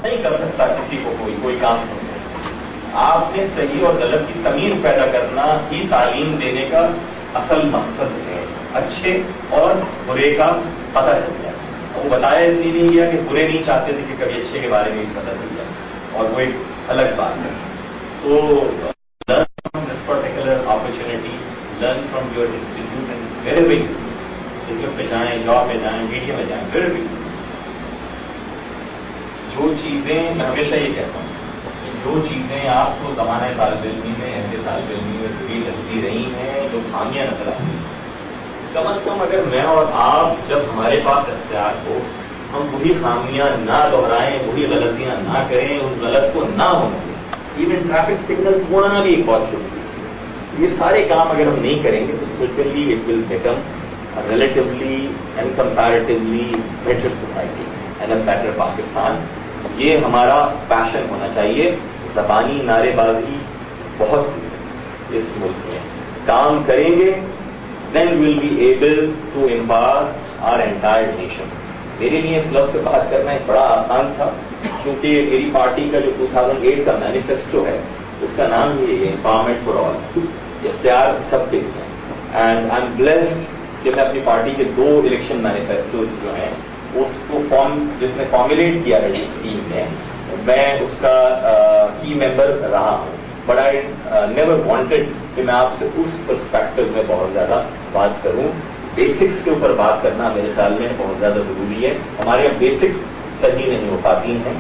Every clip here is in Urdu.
نہیں کر سکتا کسی کو کوئی کام نہیں کر سکتا. آپ نے صحیح اور غلط کی تمیز پیدا کرنا ہی تعلیم دینے کا اصل مقصد ہے. اچھے اور برے کا پتہ چل جائے. وہ بتایا اس لیے نہیں گیا کہ برے نہیں چاہتے تھے کہ کبھی اچھے کے بارے میں بھی پتہ چل جائے, اور وہ ایک الگ بات ہے. تو learn from this particular opportunity, learn from your institute and wherever you go, پہ جائیں, جاب پہ جائیں, میڈیا میں جائیں, wherever you go. جو چیزیں میں ہمیشہ یہ کہتا ہوں کہ جو چیزیں آپ کو زمانہ طالب علمی میں ایسے طالب علمی میں بھی لگتی رہی ہیں, جو خامیاں نظر آتی ہیں, کم از کم اگر میں اور آپ جب ہمارے پاس اختیار ہو ہم وہی خامیاں نہ دہرائیں, وہی غلطیاں نہ کریں, اس غلط کو نہ ہونے دیں. ایون ٹریفک سگنل توڑنا بھی ایک بہت چھوٹی چیز ہے. یہ سارے کام اگر ہم نہیں کریں گے تو certainly it will become relatively and comparatively better society and a better Pakistan. یہ ہمارا پیشن ہونا چاہیے. زبانی نعرے بازی بہت ہوئی اس ملک میں, کام کریں گے then we'll be able to empower our entire nation. میرے لیے اس لفظ سے بات کرنا ایک بڑا آسان تھا, کیونکہ میری پارٹی کا جو 2008 کا مینیفیسٹو ہے اس کا نام یہ ہے امپاورمنٹ فار آل, اختیار سب کے لیے. اینڈ آئی ایم بلیسڈ کہ میں اپنی پارٹی کے 2 الیکشن مینیفیسٹو جو ہیں اس کو جس نے فارمولیٹ کیا ہے جس ٹیم نے, میں اس کا کی ممبر رہا ہوں. بٹ آئی نیور وانٹیڈ کہ میں آپ سے اس پرسپیکٹو میں بہت زیادہ بات کروں. بیسکس کے اوپر بات کرنا میرے خیال میں بہت زیادہ ضروری ہے. ہمارے یہاں بیسکس صحیح نہیں ہو پاتی ہیں,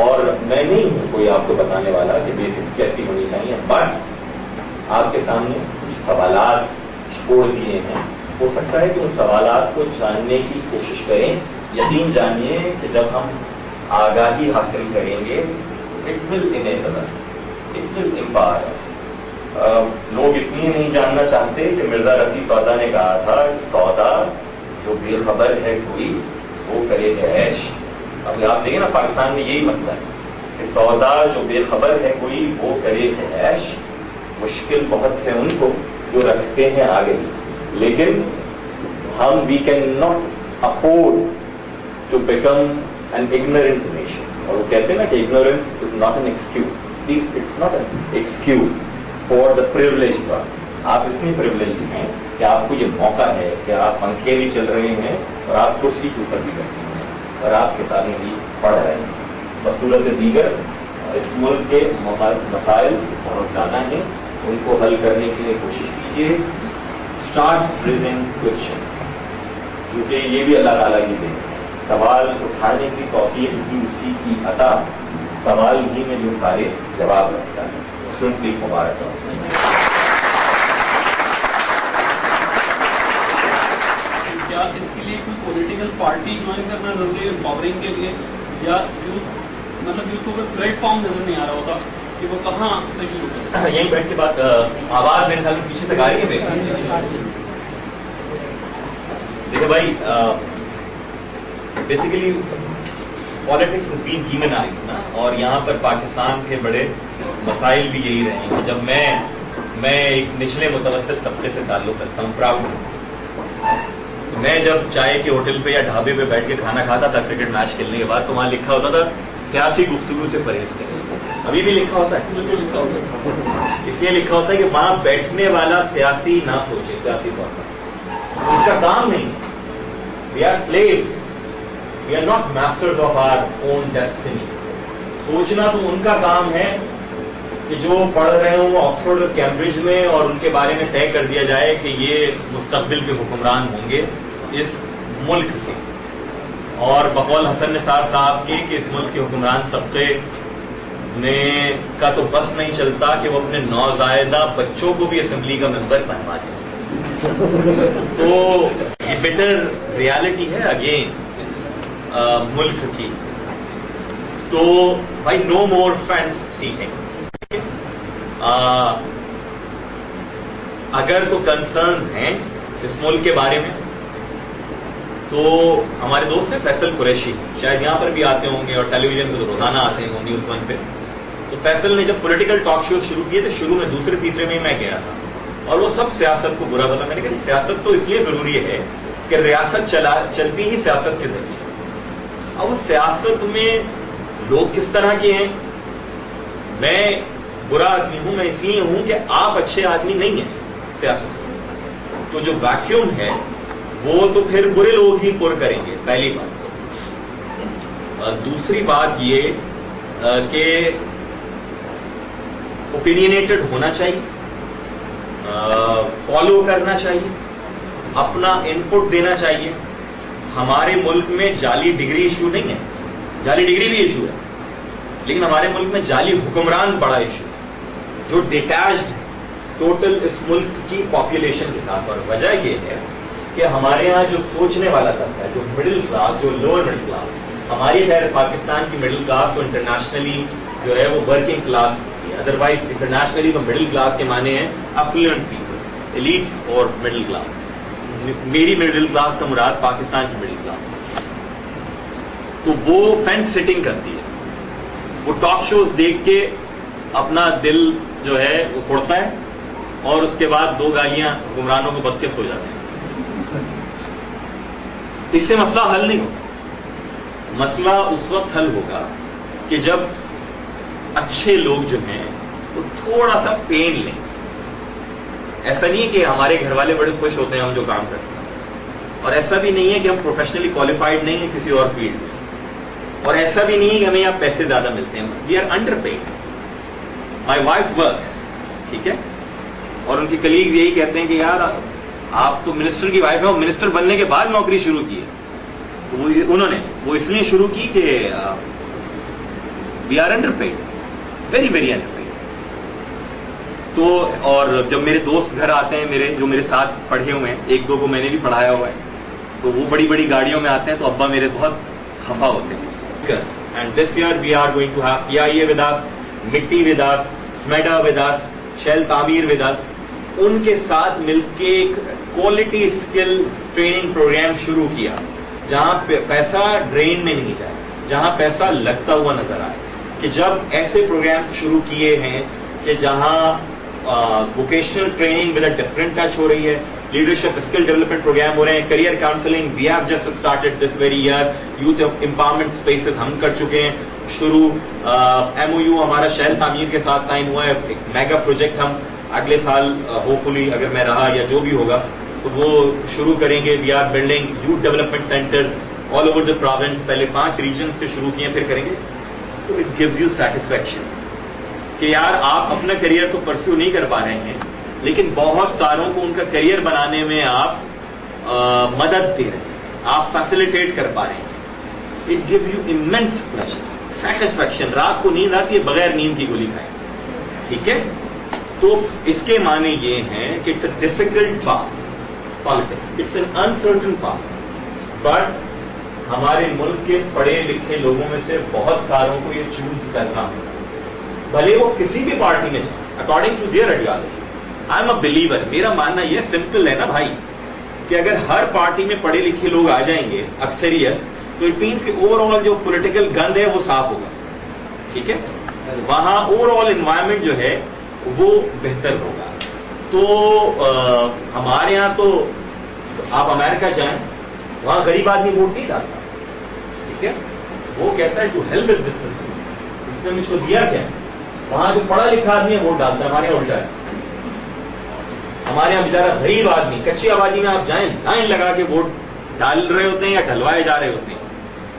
اور میں نہیں ہوں کوئی آپ کو بتانے والا کہ بیسکس کیسی ہونی چاہیے. بٹ آپ کے سامنے کچھ سوالات چھوڑ دیے ہیں, ہو سکتا ہے کہ ان سوالات کو جاننے کی کوشش کریں. یقین جانیے کہ جب ہم آگاہی حاصل کریں گے it will enable us, it will empower us. لوگ اس لیے نہیں جاننا چاہتے کہ مرزا رفیع سودا نے کہا تھا کہ سودا جو بے خبر ہے کوئی وہ کرے ہے عیش. اب آپ دیکھیں نا پاکستان میں یہی مسئلہ ہے کہ سودا جو بے خبر ہے کوئی وہ کرے ہے عیش. مشکل بہت ہے ان کو جو رکھتے ہیں آگے, لیکن ہم we can not afford to become an ignorant nation. اور وہ کہتے ہیں نا کہ ignorance is not an excuse. It's not an excuse for the privileged one. آپ اس میں privileged ہیں کہ آپ کو یہ موقع ہے کہ آپ پنکھے بھی چل رہے ہیں اور آپ کرسی کے اوپر بھی بیٹھے ہیں اور آپ کتابیں بھی پڑھ رہے ہیں. بصورت دیگر اس ملک کے مسائل بہت زیادہ ہیں, ان کو حل کرنے کے لیے کوشش کیجیے. اسٹارٹ ریزنگ کوشچنس, کیونکہ یہ بھی اللہ تعالیٰ کی دین ہے. سوال اٹھانے کی توفیق بھی اسی کی عطا, سوال ہی میں جو سارے جواب رکھتا ہے. اسٹوڈنٹس لیگ مبارک ہو. کیا اس کے لیے کوئی پولیٹیکل پارٹی جوائن کرنا ضروری ہے پاورنگ کے لیے, یا یوتھ کو کوئی پلیٹ فارم نظر نہیں آ رہا ہوتا کہ وہ کہاں سے شروع کریں؟ یہیں بیٹھ کے بات, آواز میرے خیال میں پیچھے تک آ رہی ہے میری. دیکھیں بھائی, basically politics has been demonized نا, اور یہاں پر پاکستان کے بڑے مسائل بھی یہی رہے ہیں. جب میں ایک نچلے متوسط طبقے سے تعلق رکھتا ہوں, پراؤڈ ہوں. میں جب چائے کے ہوٹل پہ یا ڈھابے پہ بیٹھ کے کھانا کھاتا تھا کرکٹ میچ کھیلنے کے بعد, تو وہاں لکھا ہوتا تھا سیاسی گفتگو سے پرہیز کریں. ابھی بھی لکھا ہوتا ہے, اس لیے لکھا ہوتا ہے کہ وہاں بیٹھنے والا سیاسی نہ سوچے سیاسی طور پر, اس کا کام نہیں. We are slaves. We are not masters of our own destiny. سوچنا تو ان کا کام ہے کہ جو پڑھ رہے ہوں آکسفورڈ اور کیمبرج میں, اور ان کے بارے میں طے کر دیا جائے کہ یہ مستقبل کے حکمران ہوں گے اس ملک کے. اور بقول حسن نثار صاحب کے کہ اس ملک کے حکمران طبقے نے کا تو بس نہیں چلتا کہ وہ اپنے نوزائیدہ بچوں کو بھی اسمبلی کا ممبر بنوا دیں. تو یہ بیٹر ریالٹی ہے اگین اس ملک کی. تو بھائی نو مور فرینڈس سیٹنگ. اگر تو کنسرن ہیں اس ملک کے بارے میں, تو ہمارے دوست ہیں فیصل قریشی, شاید یہاں پر بھی آتے ہوں گے اور ٹیلی ویژن پہ تو روزانہ آتے ہیں نیوز 1 پہ. تو فیصل نے جب پولیٹیکل ٹاک شو شروع کیے تھے, شروع میں دوسرے تیسرے میں میں گیا تھا, اور وہ سب سیاست کو برا بتا. میں نے کہا سیاست تو اس لیے ضروری ہے کہ ریاست چلتی ہی سیاست کے ذریعے. اب وہ سیاست میں لوگ کس طرح کے ہیں. میں برا آدمی ہوں, میں اس لیے ہوں کہ آپ اچھے آدمی نہیں ہیں سیاست میں. تو جو ویکیوم ہے وہ تو پھر برے لوگ ہی پر کریں گے, پہلی بات. دوسری بات یہ کہ اوپینینیٹڈ ہونا چاہیے, فالو کرنا چاہیے, اپنا انپٹ دینا چاہیے. ہمارے ملک میں جعلی ڈگری ایشو نہیں ہے, جعلی ڈگری بھی ایشو ہے, لیکن ہمارے ملک میں جعلی حکمران بڑا ایشو ہے جو ڈیٹیچڈ ٹوٹل اس ملک کی پاپولیشن کے ساتھ. اور وجہ یہ ہے کہ ہمارے ہاں جو سوچنے والا طبقہ ہے, جو مڈل کلاس, جو لوور مڈل کلاس, ہماری خیر پاکستان کی مڈل کلاس تو انٹرنیشنلی جو ہے وہ ورکنگ کلاس ہوتی ہے. ادروائز انٹرنیشنلی تو مڈل کلاس کے معنی ہیں افلوئنٹ پیپل, ایلیٹس اور مڈل کلاس. میری مڈل کلاس کا مراد پاکستان کی مڈل کلاس ہے. تو وہ فینس سٹنگ کرتی ہے, وہ ٹاک شوز دیکھ کے اپنا دل جو ہے وہ پڑتا ہے اور اس کے بعد 2 گالیاں حکمرانوں کو بک کے سو جاتے ہیں. اس سے مسئلہ حل نہیں ہوتا. مسئلہ اس وقت حل ہوگا کہ جب اچھے لوگ جو ہیں وہ تھوڑا سا پین لیں. ایسا نہیں ہے کہ ہمارے گھر والے بڑے خوش ہوتے ہیں ہم جو کام کرتے ہیں, اور ایسا بھی نہیں ہے کہ ہم پروفیشنلی کوالیفائڈ نہیں ہیں کسی اور فیلڈ میں, اور ایسا بھی نہیں ہے کہ ہمیں یہاں پیسے زیادہ ملتے ہیں. We are underpaid. My wife works, ٹھیک ہے, اور ان کی کلیگ یہی کہتے ہیں کہ یار آپ تو منسٹر کی وائف ہے, اور منسٹر بننے کے بعد نوکری شروع کی ہے. تو انہوں نے وہ اس لیے شروع کی کہ we are underpaid, very very underpaid. تو اور جب میرے دوست گھر آتے ہیں میرے, جو میرے ساتھ پڑھے ہوئے ہیں, 1-2 کو میں نے بھی پڑھایا ہوا ہے, تو وہ بڑی بڑی گاڑیوں میں آتے ہیں تو ابا میرے بہت خفا ہوتے ہیں. And this year we are going to have PIA with us, مٹی with us, SMEDA with us, Shell Tameer with us. ان کے ساتھ مل کے ایک کوالٹی اسکل ٹریننگ پروگرام شروع کیا جہاں پیسہ ڈرین میں نہیں جائے, جہاں پیسہ لگتا ہوا نظر آئے. کہ جب ایسے پروگرام شروع کیے ہیں کہ جہاں vocational training with a different touch ہو رہی ہے, لیڈرشپ اسکل ڈیولپمنٹ پروگرام ہو رہے ہیں, career counselling we have just started this very year, youth empowerment spaces ہم کر چکے ہیں شروع. MOU ہمارا شہر تعمیر کے ساتھ سائن ہوا ہے, ایک میگا پروجیکٹ ہم اگلے سال ہوپ فلی اگر میں رہا یا جو بھی ہوگا تو وہ شروع کریں گے. We are building youth development centre all over the province, پہلے 5 ریجنس سے شروع کیے پھر کریں گے. تو اٹ گیوز یو سیٹسفیکشن کہ یار آپ اپنا کریئر تو پرسیو نہیں کر پا رہے ہیں, لیکن بہت ساروں کو ان کا کریئر بنانے میں آپ مدد دے رہے ہیں, آپ فیسیلیٹیٹ کر پا رہے ہیں. It gives you immense pleasure, satisfaction. رات کو نیند آتی ہے بغیر نیند کی گولی کھائیں, ٹھیک ہے. تو اس کے معنی یہ ہیں کہ it's a difficult path, politics it's an uncertain path, but ہمارے ملک کے پڑھے لکھے لوگوں میں سے بہت ساروں کو یہ چوز کرنا ہوگا, بھلے وہ کسی بھی پارٹی میں جائیں according to their ideology. I am a believer, میرا ماننا یہ سمپل ہے نا بھائی, کہ اگر ہر پارٹی میں پڑھے لکھے لوگ آ جائیں گے اکثریت, تو اٹ مینس کہ اوور آل جو پولیٹیکل گند ہے وہ صاف ہوگا, ٹھیک ہے. وہاں اوور آل انوائرمنٹ جو ہے وہ بہتر ہوگا. تو ہمارے یہاں تو آپ امریکہ جائیں, وہاں غریب آدمی ووٹ نہیں ڈالتا, ٹھیک ہے. وہ کہتا ہے to help with this system, اس نے مجھ کو دیا کیا. وہاں جو پڑھا لکھا آدمی ہے ووٹ ڈالتا ہے, ہمارے یہاں الٹا ہے. ہمارے یہاں بیچارہ غریب آدمی, کچی آبادی میں آپ جائیں لائن لگا کے ووٹ ڈال رہے ہوتے ہیں یا ڈھلوائے جا رہے ہوتے ہیں.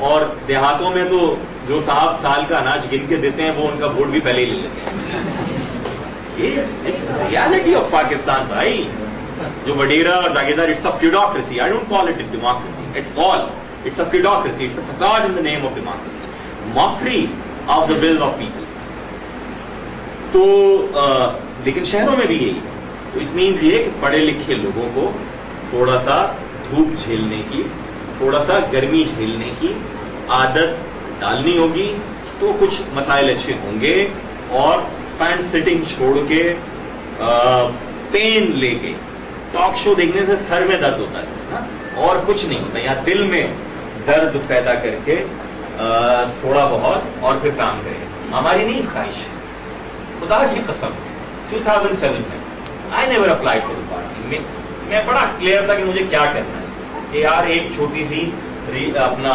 اور دیہاتوں میں تو جو صاحب سال کا اناج گن کے دیتے ہیں وہ ان کا ووٹ بھی پہلے ہی لے لیتے ہیں. ریالٹی آف پاکستان بھائی, جو وڈیرا اور جاگیردار, it's a feudocracy. I don't call it democracy at all, it's a feudocracy, it's a فساد in the name of democracy, mockery of the will of people. تو لیکن شہروں میں بھی یہی ہے. تو اٹ مینس یہ کہ پڑھے لکھے لوگوں کو تھوڑا سا دھوپ جھیلنے کی, تھوڑا سا گرمی جھیلنے کی عادت ڈالنی ہوگی, تو کچھ مسائل اچھے ہوں گے. اور فین سٹنگ چھوڑ کے پین لے کے ٹاک شو دیکھنے سے سر میں درد ہوتا ہے, اور کچھ نہیں ہوتا. یا دل میں درد پیدا کر کے تھوڑا بہت اور پھر کام کریں. ہماری نہیں خواہش ہے, خدا کی قسم. 2007 میں I never applied for the party. میں بڑا کلیئر تھا کہ مجھے کیا کرنا ہے, کہ یار ایک چھوٹی سی اپنا